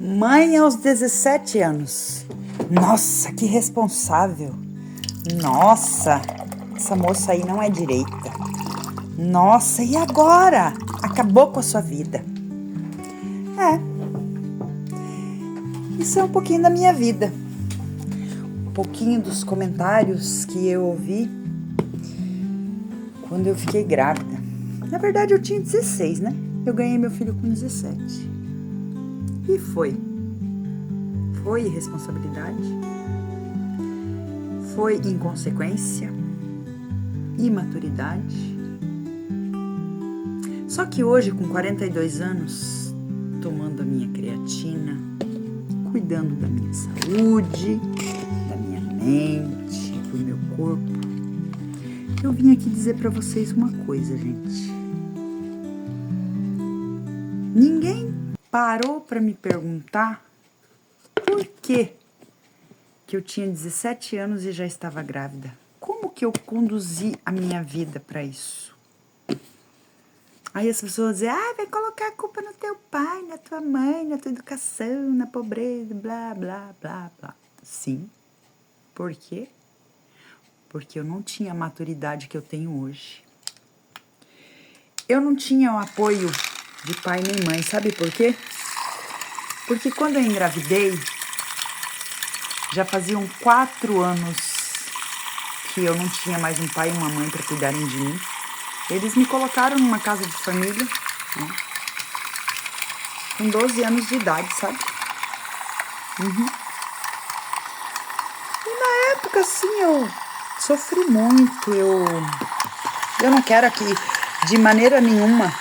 Mãe aos 17 anos. Nossa, que responsável. Nossa, essa moça aí não é direita. Nossa, e agora? Acabou com a sua vida. Isso é um pouquinho da minha vida. Um pouquinho dos comentários que eu ouvi quando eu fiquei grávida. Na verdade, eu tinha 16, né? Eu ganhei meu filho com 17. E foi irresponsabilidade, foi inconsequência, imaturidade. Só que hoje, com 42 anos, tomando a minha creatina, cuidando da minha saúde, da minha mente, do meu corpo, eu vim aqui dizer pra vocês uma coisa, gente. Ninguém parou pra me perguntar por que eu tinha 17 anos e já estava grávida. Como que eu conduzi a minha vida para isso? Aí as pessoas dizem, vai colocar a culpa no teu pai, na tua mãe, na tua educação, na pobreza, blá, blá, blá, blá. Sim. Por quê? Porque eu não tinha a maturidade que eu tenho hoje. Eu não tinha o apoio de pai nem mãe. Sabe por quê? Porque quando eu engravidei, já faziam 4 anos que eu não tinha mais um pai e uma mãe para cuidarem de mim. Eles me colocaram numa casa de família, né, com 12 anos de idade, sabe? E na época, assim, eu sofri muito. Eu não quero aqui, de maneira nenhuma,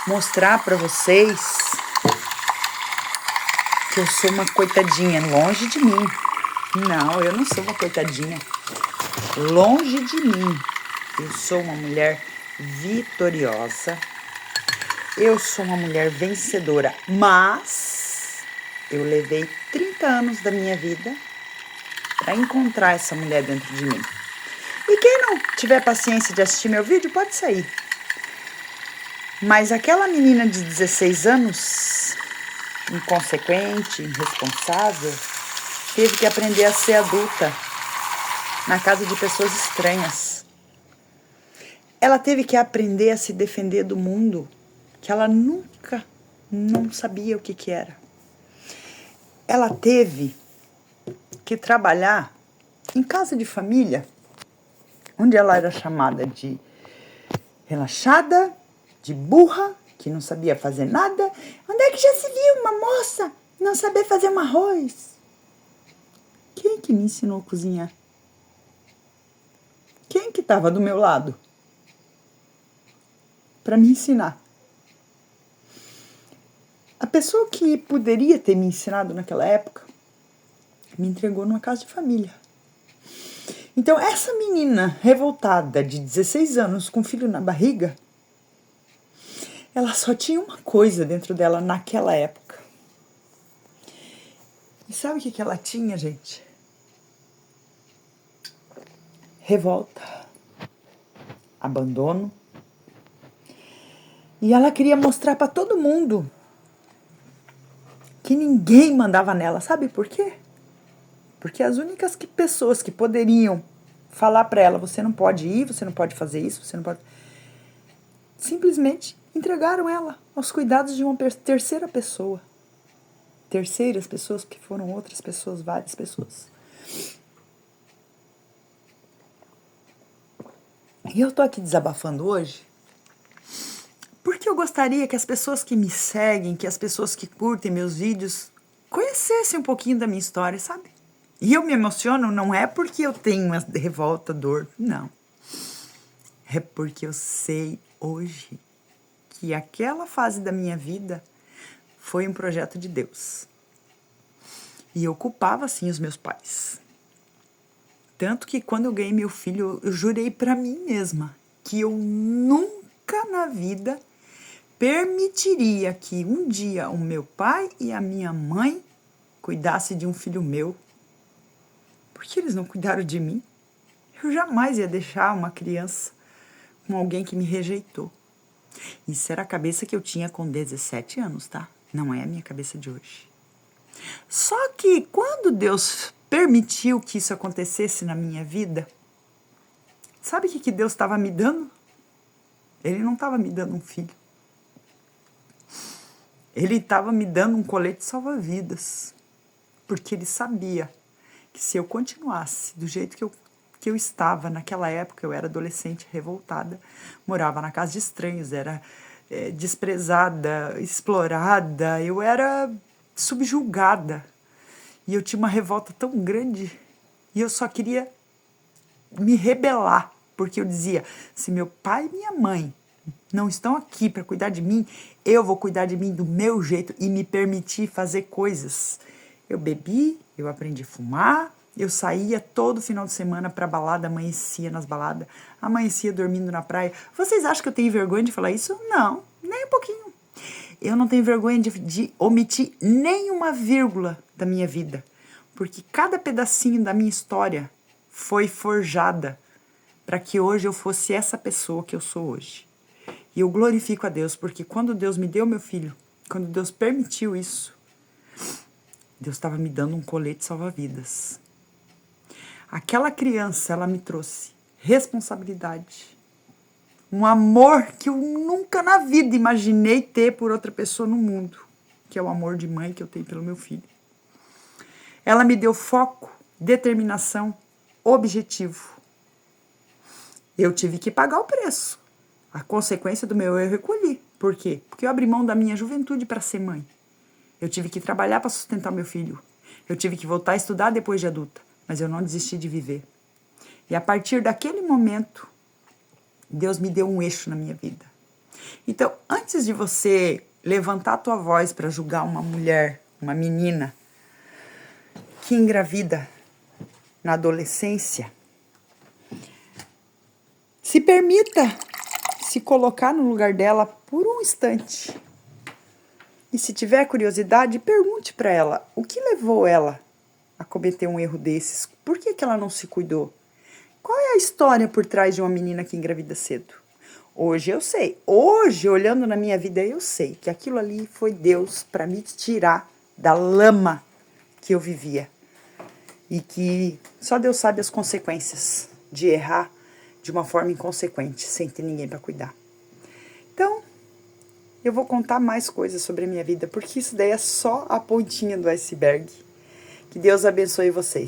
mostrar para vocês que eu sou uma coitadinha, longe de mim. Não, eu não sou uma coitadinha. Longe de mim. Eu sou uma mulher vitoriosa. Eu sou uma mulher vencedora. Mas eu levei 30 anos da minha vida para encontrar essa mulher dentro de mim. E quem não tiver paciência de assistir meu vídeo, pode sair. Mas aquela menina de 16 anos, inconsequente, irresponsável, teve que aprender a ser adulta na casa de pessoas estranhas. Ela teve que aprender a se defender do mundo que ela nunca não sabia o que era. Ela teve que trabalhar em casa de família, onde ela era chamada de relaxada, de burra, que não sabia fazer nada. Onde é que já se viu uma moça não saber fazer um arroz? Quem que me ensinou a cozinhar? Quem que estava do meu lado para me ensinar? A pessoa que poderia ter me ensinado naquela época me entregou numa casa de família. Então, essa menina revoltada de 16 anos com filho na barriga, ela só tinha uma coisa dentro dela naquela época. E sabe o que ela tinha, gente? Revolta, abandono. E ela queria mostrar para todo mundo que ninguém mandava nela. Sabe por quê? Porque as únicas pessoas que poderiam falar para ela, você não pode ir, você não pode fazer isso, você não pode... simplesmente entregaram ela aos cuidados de uma terceira pessoa. Terceiras pessoas, que foram outras pessoas, várias pessoas. E eu tô aqui desabafando hoje porque eu gostaria que as pessoas que me seguem, que as pessoas que curtem meus vídeos, conhecessem um pouquinho da minha história, sabe? E eu me emociono não é porque eu tenho uma revolta, dor, não. É porque eu sei hoje que aquela fase da minha vida foi um projeto de Deus. E eu culpava, sim, os meus pais. Tanto que quando eu ganhei meu filho, eu jurei pra mim mesma que eu nunca na vida permitiria que um dia o meu pai e a minha mãe cuidassem de um filho meu. Porque eles não cuidaram de mim. Eu jamais ia deixar uma criança com alguém que me rejeitou. Isso era a cabeça que eu tinha com 17 anos, tá? Não é a minha cabeça de hoje. Só que quando Deus permitiu que isso acontecesse na minha vida, sabe o que Deus estava me dando? Ele não estava me dando um filho. Ele estava me dando um colete salva-vidas. Porque ele sabia que se eu continuasse do jeito que eu estava naquela época, eu era adolescente revoltada, morava na casa de estranhos, era desprezada, explorada, eu era subjugada. E eu tinha uma revolta tão grande e eu só queria me rebelar, porque eu dizia, se meu pai e minha mãe não estão aqui para cuidar de mim, eu vou cuidar de mim do meu jeito e me permitir fazer coisas. Eu bebi, eu aprendi a fumar, eu saía todo final de semana para balada, amanhecia nas baladas, amanhecia dormindo na praia. Vocês acham que eu tenho vergonha de falar isso? Não, nem um pouquinho. Eu não tenho vergonha de omitir nenhuma vírgula da minha vida, porque cada pedacinho da minha história foi forjada para que hoje eu fosse essa pessoa que eu sou hoje. E eu glorifico a Deus, porque quando Deus me deu meu filho, quando Deus permitiu isso, Deus estava me dando um colete salva-vidas. Aquela criança, ela me trouxe responsabilidade, um amor que eu nunca na vida imaginei ter por outra pessoa no mundo, que é o amor de mãe que eu tenho pelo meu filho. Ela me deu foco, determinação, objetivo. Eu tive que pagar o preço. A consequência do meu erro eu recolhi. Por quê? Porque eu abri mão da minha juventude para ser mãe. Eu tive que trabalhar para sustentar meu filho. Eu tive que voltar a estudar depois de adulta. Mas eu não desisti de viver. E a partir daquele momento, Deus me deu um eixo na minha vida. Então, antes de você levantar a tua voz para julgar uma mulher, uma menina que engravida na adolescência, se permita se colocar no lugar dela por um instante. E se tiver curiosidade, pergunte para ela o que levou ela a cometer um erro desses. Por que ela não se cuidou? Qual é a história por trás de uma menina que engravida cedo? Hoje eu sei. Hoje, olhando na minha vida, eu sei que aquilo ali foi Deus para me tirar da lama que eu vivia. E que só Deus sabe as consequências de errar de uma forma inconsequente, sem ter ninguém para cuidar. Então, eu vou contar mais coisas sobre a minha vida, porque isso daí é só a pontinha do iceberg. Que Deus abençoe vocês.